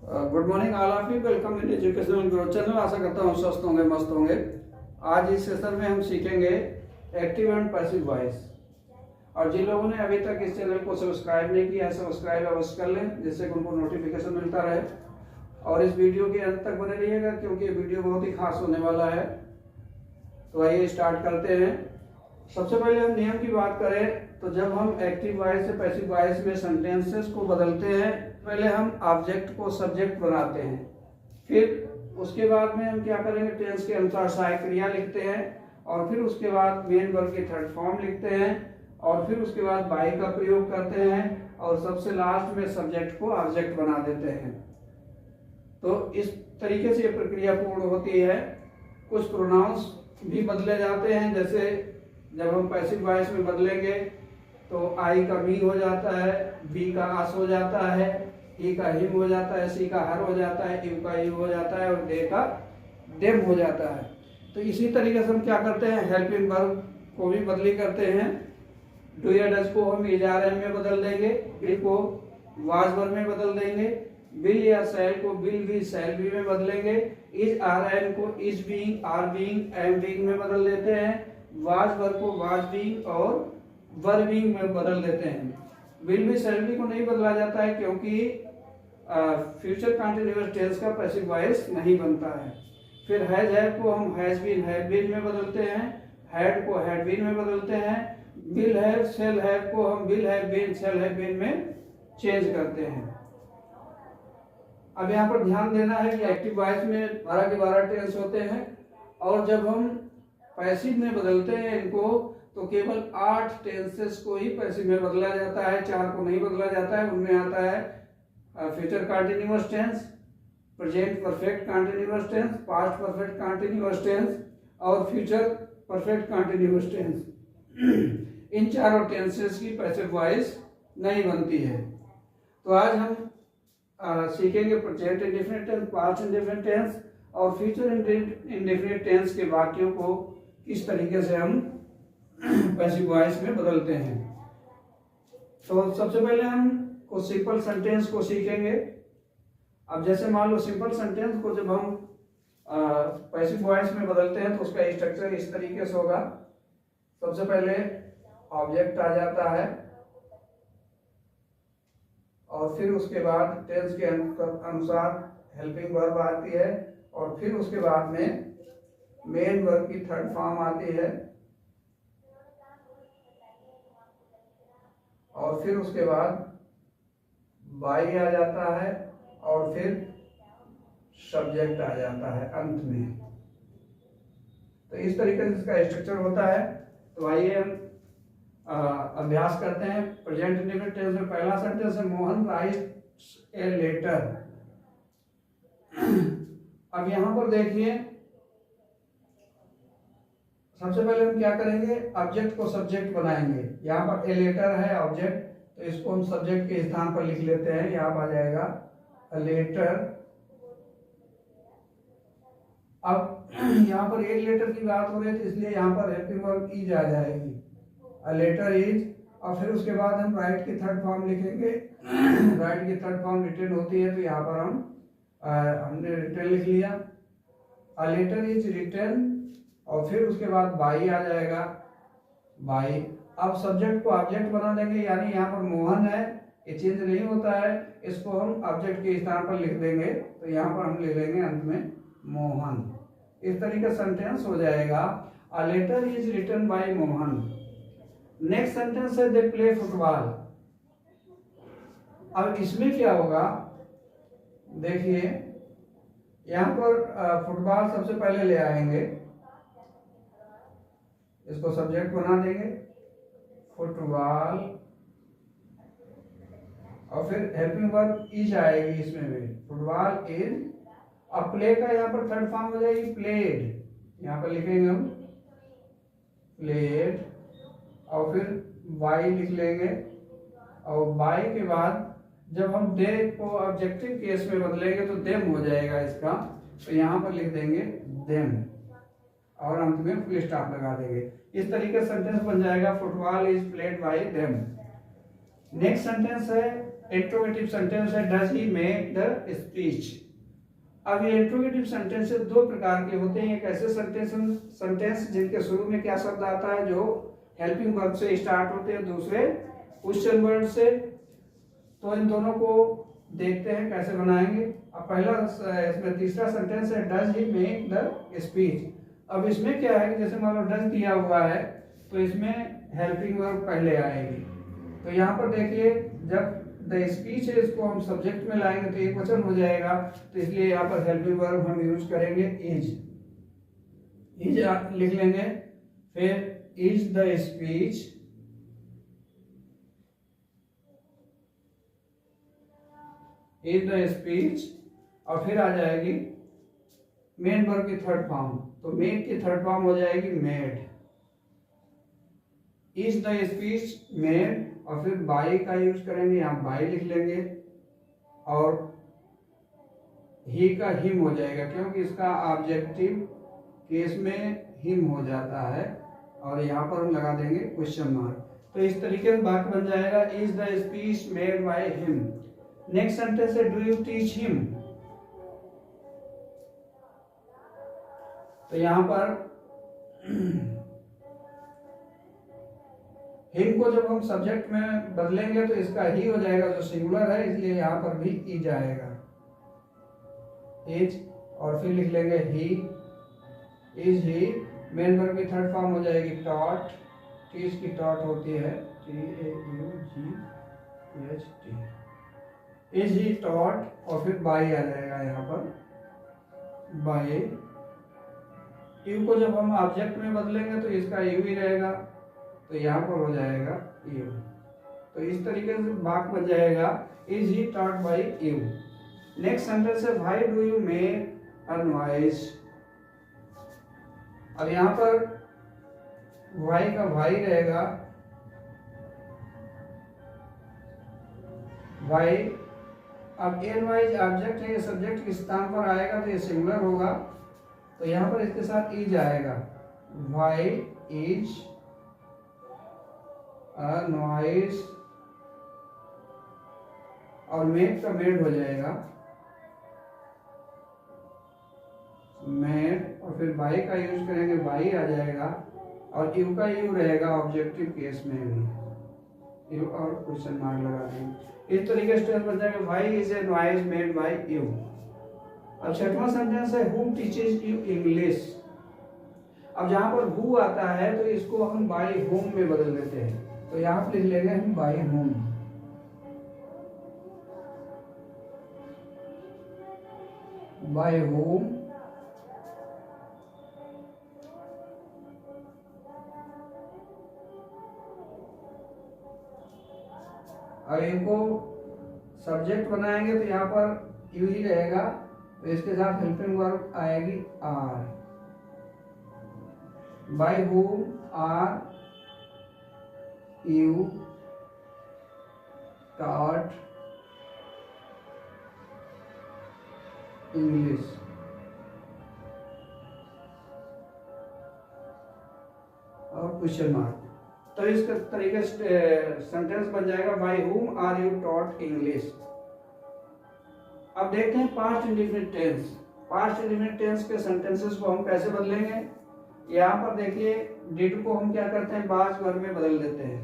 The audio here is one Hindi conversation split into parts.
Good morning all of you. Welcome in educational growth channel. आशा करता हूँ स्वस्थ होंगे, मस्त होंगे। आज इस सेशन में हम सीखेंगे एक्टिव एंड पैसिव वॉइस। और जिन लोगों ने अभी तक इस चैनल को सब्सक्राइब नहीं किया है, सब्सक्राइब अवश्य कर लें, जिससे कि उनको नोटिफिकेशन मिलता रहे। और इस वीडियो के अंत तक बने रहिएगा, क्योंकि ये वीडियो बहुत ही खास होने वाला है। तो आइए स्टार्ट करते हैं। सबसे पहले हम नियम की बात करें तो जब हम एक्टिव वॉइस से पैसिव वॉइस में सेंटेंसेस को बदलते हैं, पहले हम ऑब्जेक्ट को सब्जेक्ट बनाते हैं। फिर उसके बाद में हम क्या करेंगे, टेंस के अनुसार सहायक क्रिया लिखते हैं। और फिर उसके बाद मेन वर्ब की थर्ड फॉर्म लिखते हैं। और फिर उसके बाद बाई का प्रयोग करते हैं। और सबसे लास्ट में सब्जेक्ट को ऑब्जेक्ट बना देते हैं। तो इस तरीके से ये प्रक्रिया पूर्ण होती है। कुछ प्रोनाउंस भी बदले जाते हैं, जैसे जब हम पैसिव वॉइस में बदलेंगे तो आई का मी हो जाता है, बी का आस हो जाता है, ई का हिम हो जाता है, सी का हर हो जाता है, यू का यू हो जाता है और दे का देम हो जाता है। तो इसी तरीके से हम क्या करते हैं, हेल्पिंग वर्ब को भी बदली करते हैं। डू या डज को हम इज आर एम में बदल देंगे, बी को वाज वर्ब में बदल देंगे, विल या शैल को विल भी शैल भी में बदलेंगे, इज आर एम को is being are being am being में बदल देते हैं, वाज वर्ब को वाज बीइंग और वर बीइंग में बदल देते हैं। विल भी शैल भी को नहीं बदला जाता है, क्योंकि फ्यूचर कंटीन्यूअस टेंस का पैसिव वॉइस नहीं बनता है। फिर हैज हैव को हम हैज बीन हैव बीन में बदलते हैं, हैड को हैड बीन में बदलते हैं, विल हैव शैल हैव को हम will have been shall have been में चेंज करते हैं। अब यहाँ पर ध्यान देना है कि एक्टिव वॉइस में 12 के 12 टेंस होते हैं, और जब हम पैसिव में बदलते हैं इनको तो केवल 8 टेंसेस को ही पैसिव में बदला जाता है, 4 को नहीं बदला जाता है। उनमें आता है future continuous tense, present perfect continuous tense, past perfect continuous tense और फ्यूचर परफेक्ट कंटीन्यूअस टेंस। इन चारों टेंसेस की पैसिव वॉइस नहीं बनती है। तो आज हम सीखेंगे present indefinite tense, past indefinite tense और फ्यूचर इंडेफिनिट टेंस के वाक्यों को किस तरीके से हम पैसिव वॉइस में बदलते हैं। तो सबसे पहले हम कुछ सिंपल सेंटेंस को सीखेंगे। अब जैसे मान लो सिंपल सेंटेंस को जब हम पैसिव वॉइस में बदलते हैं तो उसका स्ट्रक्चर इस तरीके से होगा। सबसे पहले ऑब्जेक्ट आ जाता है, और फिर उसके बाद टेंस के अनुसार हेल्पिंग वर्ब आती है, और फिर उसके बाद में मेन वर्ब की थर्ड फॉर्म आती है, और फिर उसके बाद बाई आ जाता है, और फिर सब्जेक्ट आ जाता है अंत में। तो इस तरीके से इसका स्ट्रक्चर होता है। तो आइए हम अभ्यास करते हैं। प्रेजेंट इंडेफिनिट टेंस में पहला सेंटेंस है, मोहन राइट्स ए लेटर। अब यहां पर देखिए, सबसे पहले हम क्या करेंगे, ऑब्जेक्ट को सब्जेक्ट बनाएंगे। यहाँ पर ए लेटर है ऑब्जेक्ट, तो इसको हम सब्जेक्ट के स्थान पर लिख लेते हैं। यहाँ पर आ जाएगा अ लेटर। अब यहाँ पर एक लेटर की बात हो रही है, तो इसलिए यहाँ पर हेल्पिंग वर्ब इज आ जाएगी, अ लेटर इज। और फिर उसके बाद हम राइट की थर्ड फॉर्म लिखेंगे। राइट की थर्ड फॉर्म रिटन होती है, तो यहाँ पर हमने रिटन लिख लिया, अ लेटर इज रिटन। और फिर उसके बाद बाई आ जाएगा, बाई। अब सब्जेक्ट को ऑब्जेक्ट बना देंगे, यानी यहाँ पर मोहन है, ये चेंज नहीं होता है, इसको हम ऑब्जेक्ट के स्थान पर लिख देंगे। तो यहाँ पर हम लिख लेंगे अंत में मोहन। इस तरीके सेंटेंस हो जाएगा, a letter is written by Mohan. Next sentence है, दे प्ले फुटबॉल। अब इसमें क्या होगा, देखिए यहाँ पर फुटबॉल सबसे पहले ले आएंगे, इसको सब्जेक्ट बना देंगे फुटबॉल, और फिर हेल्पिंग वर्ब इज आएगी इसमें भी, फुटबॉल इज। अब प्ले का यहाँ पर थर्ड फॉर्म हो जाएगी प्लेड, यहाँ पर लिखेंगे हम प्लेड, और फिर बाई लिख लेंगे। और बाई के बाद जब हम दे को ऑब्जेक्टिव केस में बदलेंगे तो देम हो जाएगा इसका, तो यहाँ पर लिख देंगे देम, और अंत में फुल स्टॉप लगा देंगे। इस तरीके से सेंटेंस बन जाएगा, football is played by them. Next sentence है, इंट्रोगेटिव सेंटेंस है does he make the speech. अब ये इंट्रोगेटिव सेंटेंस दो प्रकार के होते हैं। एक ऐसे सेंटेंस जिनके शुरू में क्या शब्द आता है जो हेल्पिंग वर्ब से स्टार्ट होते हैं, दूसरे क्वेश्चन वर्ड से। तो इन दोनों को देखते हैं कैसे बनाएंगे। अब पहला इसमें तीसरा सेंटेंस है does he make the speech. अब इसमें क्या है कि जैसे मान लो डज दिया हुआ है तो इसमें हेल्पिंग वर्ब पहले आएगी। तो यहाँ पर देखिए जब द स्पीच है इसको हम सब्जेक्ट में लाएंगे तो एक वचन हो जाएगा, तो इसलिए यहाँ पर हेल्पिंग वर्ब हम यूज करेंगे इज। इज लिख लेंगे, फिर is the speech, is the speech, और फिर आ जाएगी मेन वर्ब की थर्ड फॉर्म। तो मेक की थर्ड फॉर्म हो जाएगी made. Is the speech made, और फिर बाई का यूज करेंगे, यहाँ बाई लिख लेंगे, और ही का हिम हो जाएगा क्योंकि इसका ऑब्जेक्टिव केस में हिम हो जाता है, और यहाँ पर हम लगा देंगे क्वेश्चन मार्क। तो इस तरीके से वाक्य बन जाएगा is the speech made by him. Next sentence है डू यू टीच हिम। तो यहाँ पर हिम को जब हम सब्जेक्ट में बदलेंगे तो इसका ही हो जाएगा जो सिंगुलर है, इसलिए यहाँ पर भी इज आएगा, इज, और फिर लिख लेंगे ही, इज ही। मेन वर्ब की थर्ड फॉर्म हो जाएगी टॉट, टीच की टॉट होती है TAUGHT, इज ही टॉट, और फिर बाई आ जाएगा यहाँ पर बाई। यू को जब हम ऑब्जेक्ट में बदलेंगे तो इसका यू ही रहेगा, तो यहाँ पर हो जाएगा यू। तो इस तरीके से वाक्य बन जाएगा is he taught by you. Next sentence है why do you make a noise. अब यहाँ पर व्हाई का व्हाई रहेगा, व्हाई। अब एन वाइज ऑब्जेक्ट है, ये सब्जेक्ट के स्थान पर आएगा तो ये सिंगुलर होगा, तो यहाँ पर इसके साथ इज आएगा, व्हाई इज अ नॉइज, और मेड का मेड हो जाएगा मेड, और फिर बाई का यूज करेंगे, बाई आ जाएगा, और यू का यू रहेगा ऑब्जेक्टिव केस में भी, यू और क्वेश्चन मार्क लगा देंगे। इस तरीके से बन जाएगा why is a noise made by you. अब छठवां सेंटेंस है हु टीचेस यू इंग्लिश। अब जहां पर हु आता है तो इसको हम बाय होम में बदल देते हैं, तो यहाँ पर लिख लेंगे हम बाय होम, बाय होम। और इनको सब्जेक्ट बनाएंगे तो यहाँ पर यू ही रहेगा, तो इसके साथ हेल्पिंग वर्ब आएगी are, by whom are you taught English. और क्वेश्चन मार्क। तो इस तरीके से सेंटेंस बन जाएगा by whom are you taught English. अब देखते हैं past indefinite tense. Past indefinite tense के सेंटेंसेस को हम कैसे बदलेंगे। यहाँ पर देखिए डिड को हम क्या करते हैं बाज वर्ब में बदल देते हैं।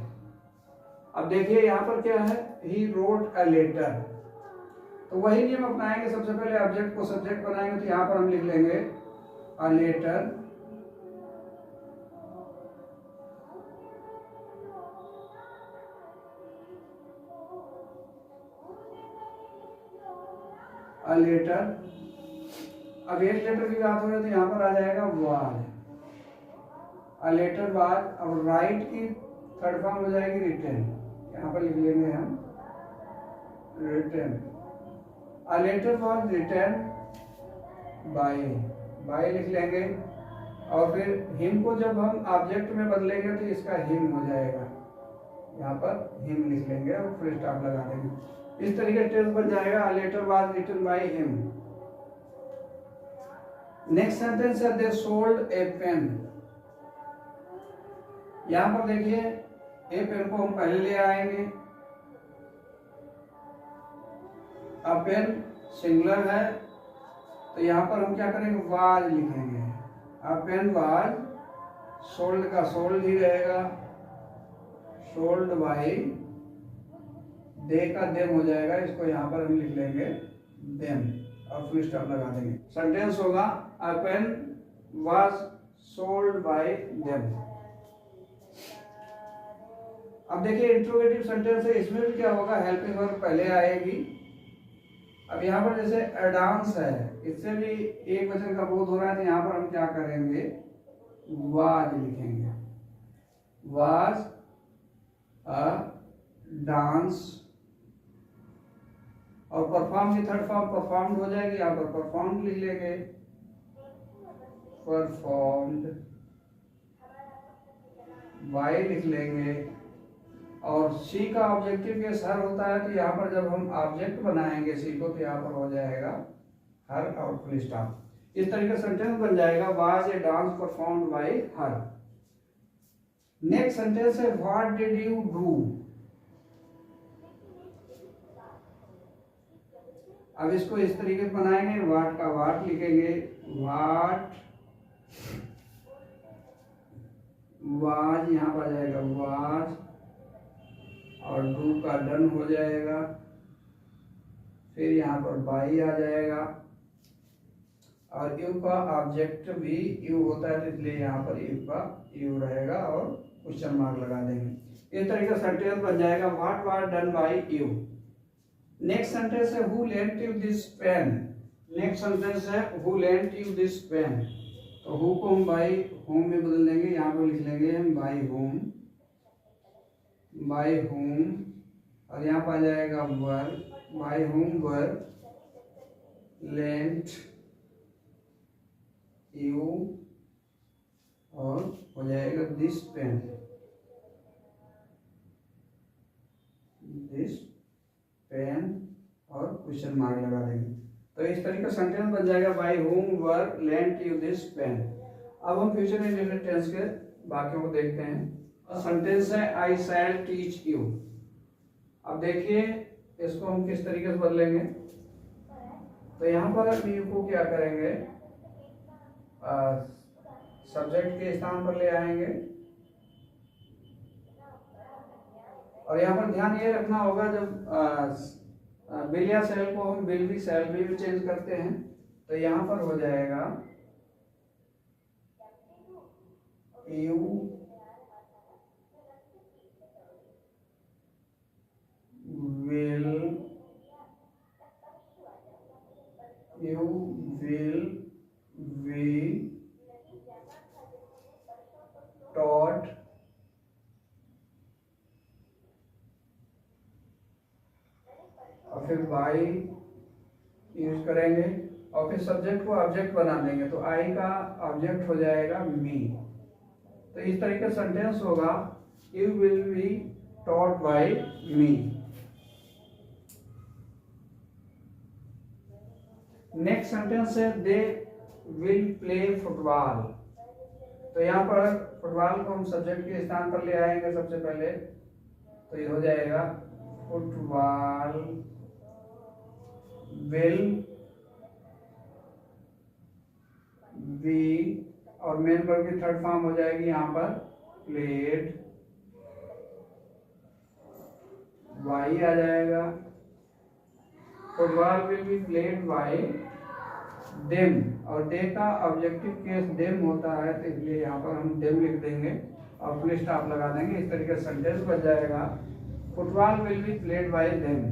अब देखिए यहाँ पर क्या है, ही रोट अ लेटर, तो वही नियम अपनाएंगे। सबसे पहले ऑब्जेक्ट को सब्जेक्ट बनाएंगे, तो यहाँ पर हम लिख लेंगे अ लेटर, अ लेटर। अब एक लेटर की बात हो रही है तो यहाँ पर आ जाएगा वाज, अ लेटर वाज। अब राइट की थर्ड फॉर्म हो जाएगी रिटन, यहाँ पर लिख लेंगे हम written, a letter was written by, by लिख लेंगे। और फिर हिम को जब हम ऑब्जेक्ट में बदलेंगे तो इसका हिम हो जाएगा, यहाँ पर हिम लिख लेंगे और फुल स्टॉप लगा देंगे। इस तरीके से टेंस बन जाएगा a letter was written by him. Next sentence है दे सोल्ड ए पेन। यहाँ पर देखिए ए पेन को हम पहले ले आएंगे, अब पेन सिंगुलर है तो यहाँ पर हम क्या करेंगे, वाज लिखेंगे। अब पेन वाज सोल्ड का सोल्ड ही रहेगा, सोल्ड बाई, दे का देम हो जाएगा, इसको यहाँ पर हम लिख लेंगे देम और फुल स्टॉप लगा देंगे। सेंटेंस होगा a pen was sold by them. अब देखिए इंट्रोगेटिव सेंटेंस है, इसमें भी क्या होगा, हेल्पिंग वर्ब पहले आएगी। अब यहाँ पर जैसे एडांस है, इससे भी एक वचन का बोध हो रहा है, तो यहाँ पर हम क्या करेंगे, वाज लिखेंगे, वाज अ डांस। और परफॉर्म की थर्ड फॉर्म परफॉर्म्ड हो जाएगी, यहाँ पर परफॉर्म्ड लिख लेंगे, परफॉर्म्ड, वाई लिख लेंगे। और सी का ऑब्जेक्टिव केस हर होता है, तो यहाँ पर जब हम ऑब्जेक्ट बनाएंगे सी को, तो यहाँ पर हो जाएगा हर और फुल स्टॉप। इस तरीके से सेंटेंस बन जाएगा, was a dance performed by her. Next sentence है व्हाट डिड यू डू। अब इसको इस तरीके से बनाएंगे, वाट का वाट लिखेंगे, वाट, वाज यहाँ पर आ जाएगा वाज, और डू का डन हो जाएगा, फिर यहाँ पर बाई आ जाएगा, और यू का ऑब्जेक्ट भी यू होता है, तो इसलिए यहाँ पर यू का यू रहेगा और क्वेश्चन मार्क लगा देंगे। इस तरीके से सेंटेंस बन जाएगा, what was done by you. Next sentence है who lent you this pen. Next sentence है who lent you this pen. तो हु को हम बाय होम में बदल देंगे, यहाँ पर लिख लेंगे हम बाय होम, बाय होम, और यहाँ पर आ जाएगा were, by whom were lent you, और हो जाएगा दिस पेन, दिस पेन, और क्वेश्चन मार्क लगा देंगे। तो इस तरीके से सेंटेंस बन जाएगा, by whom were lent you this pen. अब हम फ्यूचर इंडेफिनिट टेंस के बाकियों को देखते हैं। सेंटेंस है आई शैल टीच यू। अब देखिए इसको हम किस तरीके से बदलेंगे। तो यहाँ पर हम यू को क्या करेंगे, सब्जेक्ट के स्थान पर ले आएंगे, और यहाँ पर ध्यान ये रखना होगा, जब विल या शैल को हम विल भी शैल भी चेंज करते हैं, तो यहाँ पर हो जाएगा you will, you will be taught और फिर बाई यूज करेंगे, और फिर सब्जेक्ट को ऑब्जेक्ट बना देंगे, तो आई का ऑब्जेक्ट हो जाएगा मी। तो इस तरीके से सेंटेंस होगा, you will be taught by me. Next sentence है दे विल प्ले फुटबॉल। तो यहाँ पर फुटबॉल को हम सब्जेक्ट के स्थान पर ले आएंगे सबसे पहले, तो ये हो जाएगा फुटबॉल विल बी, और मेन वर्ब की थर्ड फॉर्म हो जाएगी यहाँ पर प्लेड, वाई आ जाएगा। Football will be played by them, और दे का ऑब्जेक्टिव केस देम होता है, तो इसलिए यहाँ पर हम देम लिख देंगे और फुल स्टॉप लगा देंगे। इस तरीके से सेंटेंस बन जाएगा, football will be played by them.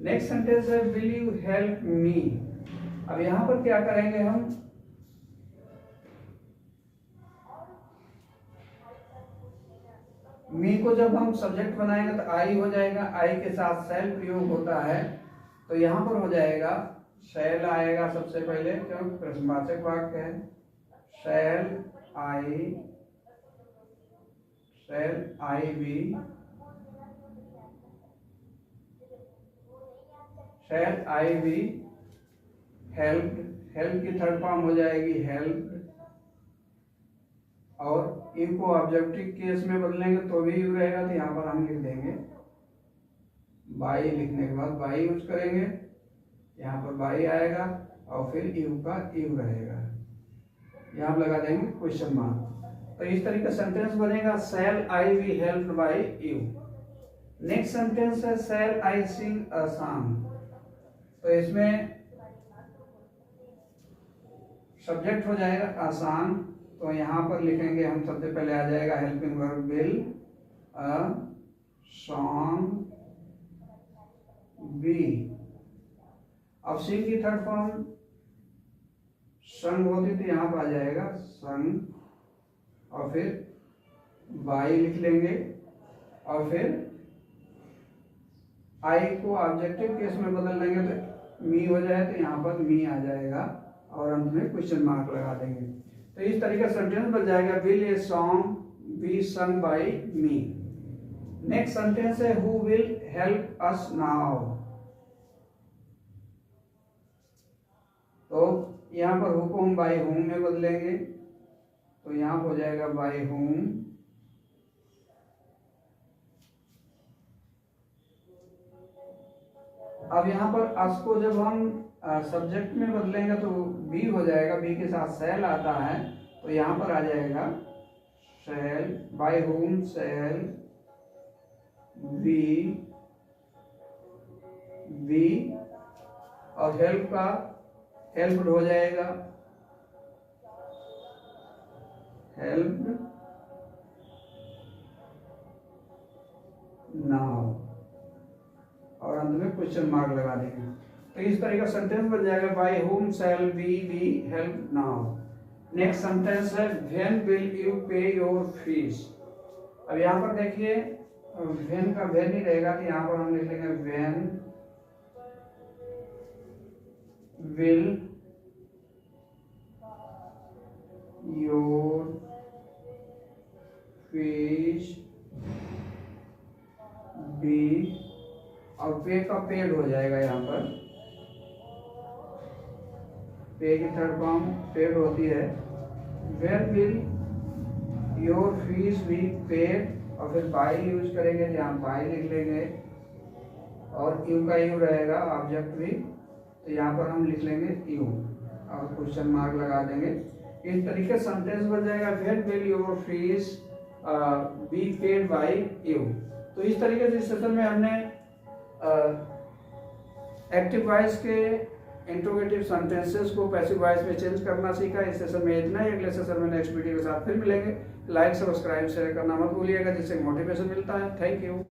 Next sentence है विल यू हेल्प मी। अब यहाँ पर क्या करेंगे हम, मी को जब हम सब्जेक्ट बनाएंगे तो आई हो जाएगा, आई के साथ शैल प्रयोग होता है, तो यहाँ पर हो जाएगा शैल आएगा सबसे पहले, क्योंकि प्रश्नवाचक वाक्य है। Shall I be, shall I be help, help की थर्ड फॉर्म हो जाएगी हेल्प, और इनको ऑब्जेक्टिव केस में बदलेंगे तो भी यू रहेगा, तो यहाँ पर हम लिख देंगे बाई लिखने के बाद बाई यूज करेंगे, यहाँ पर बाई आएगा और फिर यू का यू रहेगा, यहाँ पर लगा देंगे क्वेश्चन मार्क। तो इस तरीके सेंटेंस बनेगा shall I be helped by you. Next sentence है shall I Singh a song. तो इसमें सब्जेक्ट हो जाएगा आसान, तो यहाँ पर लिखेंगे हम, सबसे पहले आ जाएगा helping verb will a song be. अब सिंग की थर्ड फॉर्म संग होती तो यहाँ पर आ जाएगा संग, और फिर बाई लिख लेंगे और फिर आई को ऑब्जेक्टिव केस में बदल देंगे तो मी हो जाए, तो यहाँ पर मी आ जाएगा और अंत में क्वेश्चन मार्क लगा देंगे। तो इस तरीके से सेंटेंस बन जाएगा will a song be sung by me. Next sentence है who will help us now. तो यहाँ पर हु को हम बाय होम में बदलेंगे, तो यहाँ हो जाएगा बाय होम। अब यहाँ पर अस को जब हम सब्जेक्ट में बदलेंगे तो बी हो जाएगा, बी के साथ शैल आता है, तो यहाँ पर आ जाएगा शैल बाय होम शैल बी और हेल्प का हेल्प्ड हो जाएगा हेल्प्ड नाउ, और अंत में क्वेश्चन मार्क लगा देंगे। तो इस तरह का सेंटेंस बन जाएगा by whom shall be help now. Next sentence है when will you pay your fees. अब यहाँ पर देखिए व्हेन का व्हेन ही रहेगा, तो यहाँ पर हम लिख लेंगे when will your fees be, और पे का पेड हो जाएगा, यहाँ पर पे की थर्ड फॉर्म पेड होती है। When will your fees be paid, और फिर बाई यूज करेंगे, यहाँ बाई लिख लेंगे और यू का यू रहेगा ऑब्जेक्ट भी, तो यहाँ पर हम लिख लेंगे यू और क्वेश्चन मार्क लगा देंगे। इस तरीके से सेंटेंस बन जाएगा when will your fees be paid by you. तो इस तरीके से इस सेशन में हमने एक्टिव वॉइस के इंट्रोगेटिव सेंटेंसेस को पैसिव वॉइस में चेंज करना सीखा। इस सेशन में इतना ही, अगले सेशन में नेक्स्ट वीडियो के साथ फिर मिलेंगे। लाइक सब्सक्राइब शेयर करना मत भूलिएगा, जिससे मोटिवेशन मिलता है। Thank you.